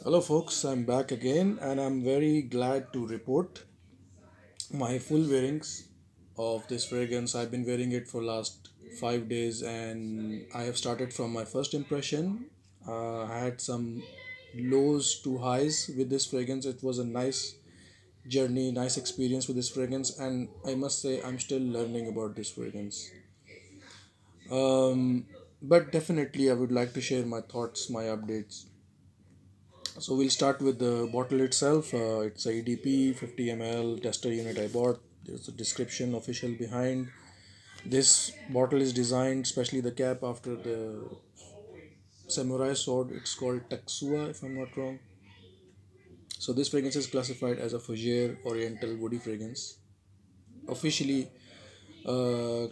Hello, folks. I'm back again, and I'm very glad to report my full wearings of this fragrance. I've been wearing it for last 5 days, and I have started from my first impression. I had some lows to highs with this fragrance. It was a nice journey, nice experience with this fragrance, and I must say I'm still learning about this fragrance. Um, but definitely, I would like to share my thoughts, my updates. So we'll start with the bottle itself. It's a EDP 50 ml tester unit I bought. There's a description official behind. This bottle is designed, especially the cap, after the samurai sword. It's called Taksua, if I'm not wrong. So this fragrance is classified as a fougere oriental woody fragrance. Officially,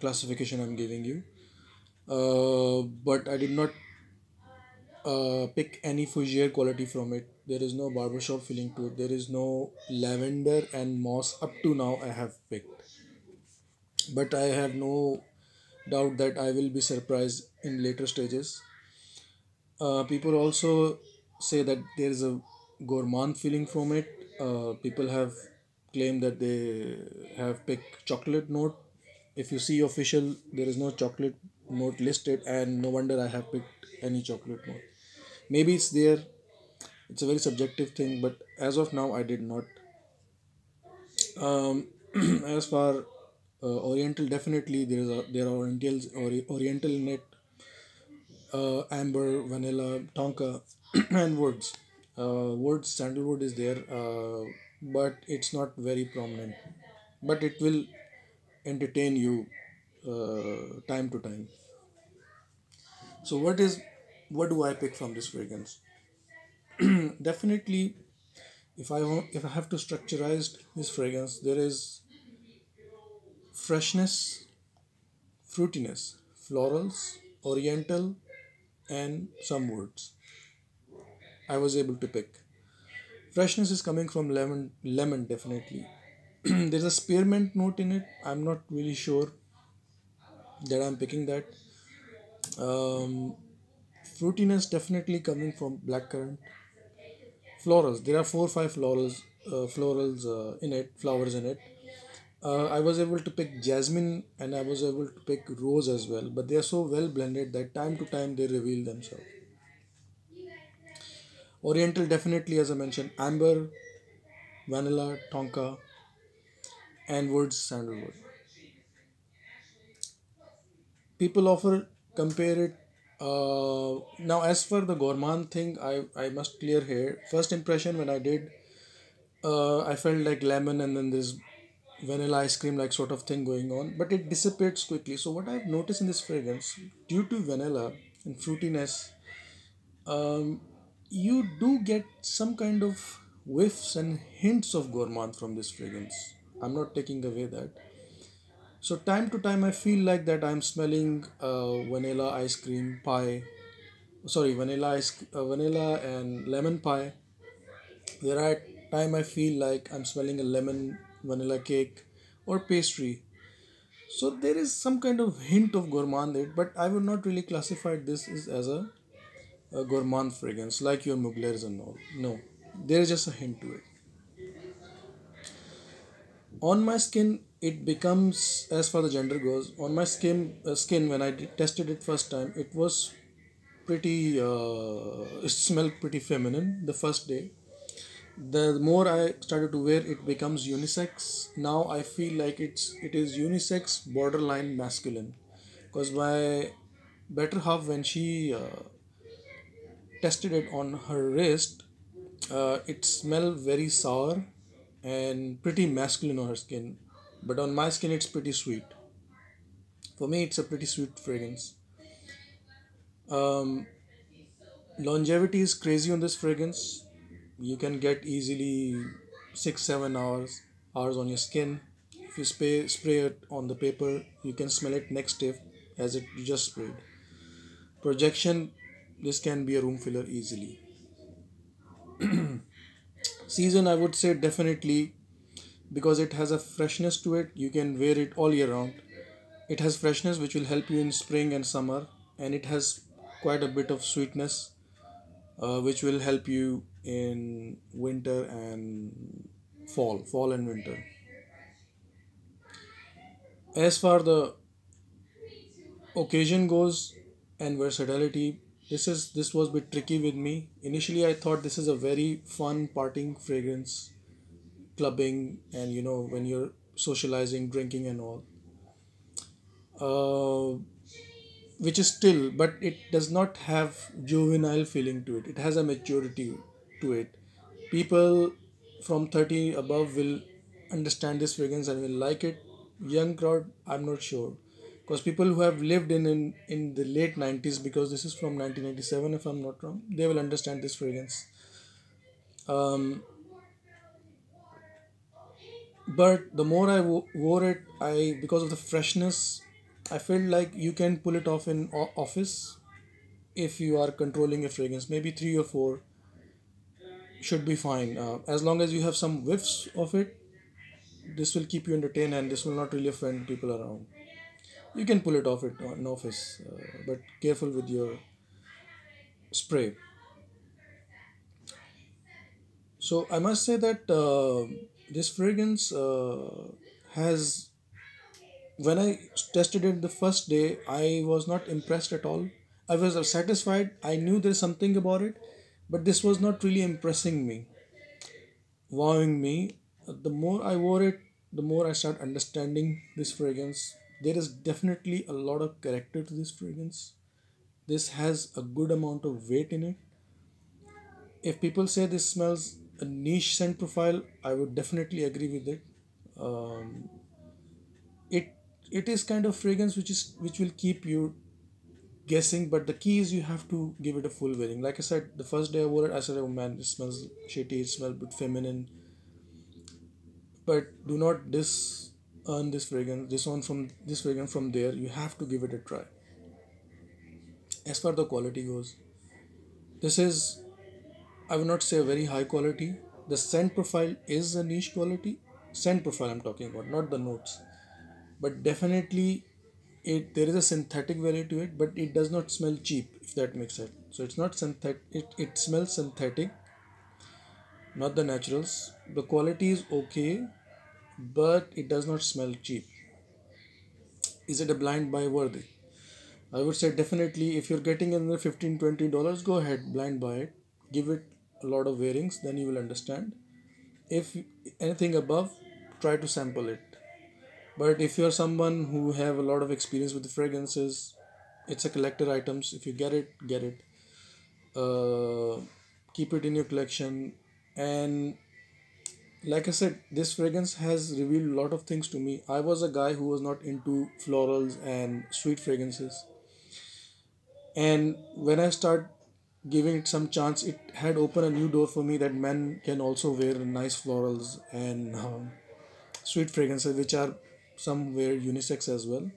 classification I'm giving you. But I did not pick any fougere quality from it. There is no barbershop feeling to it. There is no lavender and moss up to now I have picked. But I have no doubt that I will be surprised in later stages. People also say that there is a gourmand feeling from it. People have claimed that they have picked chocolate note. If you see official, there is no chocolate note listed, and no wonder I have picked any chocolate note. Maybe it's there. It's a very subjective thing, but as of now, I did not. Um, as for Oriental, definitely there are Oriental in it, amber, vanilla, tonka, and woods. Woods, sandalwood is there, but it's not very prominent. But it will entertain you time to time. So what do I pick from this fragrance? Definitely, if I have to structurize this fragrance, there is freshness, fruitiness, florals, oriental, and some woods. I was able to pick. Freshness is coming from lemon definitely. There's a spearmint note in it. I'm not really sure that I'm picking that. Um, Fruitiness definitely coming from blackcurrant. Florals. There are 4 or 5 florals in it, flowers in it. I was able to pick jasmine and I was able to pick rose as well, but they are so well blended that time to time they reveal themselves. Oriental definitely, as I mentioned, amber, vanilla, tonka, and woods sandalwood. People often compare it. Now, as for the gourmand thing, I must clear here. First impression when I did, I felt like lemon and then this vanilla ice cream like sort of thing going on, but it dissipates quickly. So what I've noticed in this fragrance, due to vanilla and fruitiness, um, you do get some kind of whiffs and hints of gourmand from this fragrance. I'm not taking away that. So time to time, I feel like that I'm smelling vanilla ice cream pie. Sorry, vanilla and lemon pie. There are time I feel like I'm smelling a lemon vanilla cake or pastry. So there is some kind of hint of gourmand in it, but I would not really classify this as a gourmand fragrance like your Mugler's and all. No, there is just a hint to it. On my skin, it becomes, as far the gender goes, on my skin when I tested it first time, it was pretty. It smelled pretty feminine the first day. The more I started to wear, it becomes unisex. Now I feel like it is unisex, borderline masculine, because my better half, when she tested it on her wrist, it smelled very sour and pretty masculine on her skin, but on my skin it's pretty sweet. For me, it's a pretty sweet fragrance. um, Longevity is crazy on this fragrance. You can get easily 6 7 hours on your skin. If you spray it on the paper, you can smell it next day as it you just sprayed. Projection, this can be a room filler easily. Season, I would say definitely, because it has a freshness to it. You can wear it all year round. It has freshness which will help you in spring and summer, and it has quite a bit of sweetness. which will help you in winter and fall and winter. As far the occasion goes and versatility, this was a bit tricky with me. Initially, I thought this is a very fun partying fragrance, clubbing, and when you're socializing, drinking, and all. Uh, which is still, but it does not have juvenile feeling to it. It has a maturity to it. People from 30 above will understand this fragrance and will like it. Young crowd, I'm not sure, because people who have lived in the late 90s, because this is from 1997 if I'm not wrong, they will understand this fragrance. But the more I wore it, I because of the freshness, I felt like you can pull it off in office if you are controlling a fragrance. Maybe three or four should be fine. As long as you have some whiffs of it, this will keep you entertained and this will not really offend people around. You can pull it off it in office, but careful with your spray. So I must say that this fragrance has, when I tested it the first day, I was not impressed at all. I was satisfied. I knew there's something about it, but this was not really impressing me, wowing me. The more I wore it, the more I start understanding this fragrance. There is definitely a lot of character to this fragrance. This has a good amount of weight in it. If people say this smells a niche scent profile, I would definitely agree with it. Um, it it is kind of fragrance which will keep you guessing, but the key is you have to give it a full wearing. Like I said, the first day I wore it, I said, "Oh man, it smells shitty. It smells a bit feminine." But do not this fragrance from there. You have to give it a try. As far the quality goes, this is, I would not say a very high quality. The scent profile is a niche quality. Scent profile I'm talking about, not the notes. But definitely it there is a synthetic value to it, but it does not smell cheap, if that makes sense. So it's not synthetic, it smells synthetic, not the naturals. The quality is okay, but it does not smell cheap. Is it a blind buy worthy? I would say definitely if you're getting another $15-20, go ahead, blind buy it. Give it a lot of wearings, then you will understand. If anything above, try to sample it. But if you're someone who have a lot of experience with the fragrances, it's a collector items. If you get it, get it. Keep it in your collection. And like I said, this fragrance has revealed a lot of things to me. I was a guy who was not into florals and sweet fragrances, and when I start giving it some chance, it had opened a new door for me that men can also wear nice florals and sweet fragrances, which are somewhere unisex as well.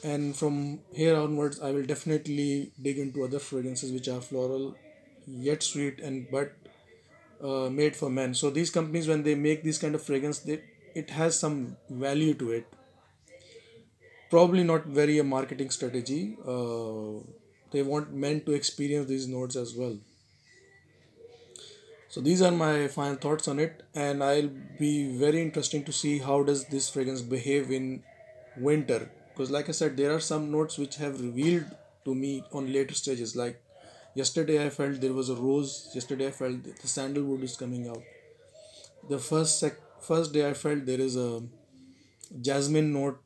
And from here onwards, I will definitely dig into other fragrances which are floral yet sweet and but made for men. So these companies, when they make this kind of fragrance, it has some value to it. Probably not very a marketing strategy. They want men to experience these notes as well. So these are my final thoughts on it, and I'll be very interesting to see how does this fragrance behave in winter. Because like I said, there are some notes which have revealed to me on later stages. Like yesterday, I felt there was a rose. Yesterday, I felt the sandalwood is coming out. The first day, I felt there is a jasmine note,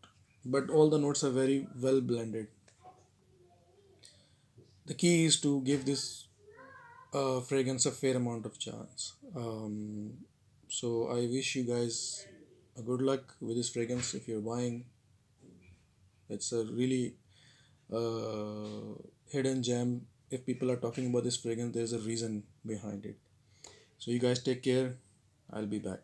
but all the notes are very well blended. The key is to give this fragrance a fair amount of chance. So I wish you guys a good luck with this fragrance if you're buying. It's a really hidden gem. If people are talking about this fragrance, there's a reason behind it. So you guys take care. I'll be back.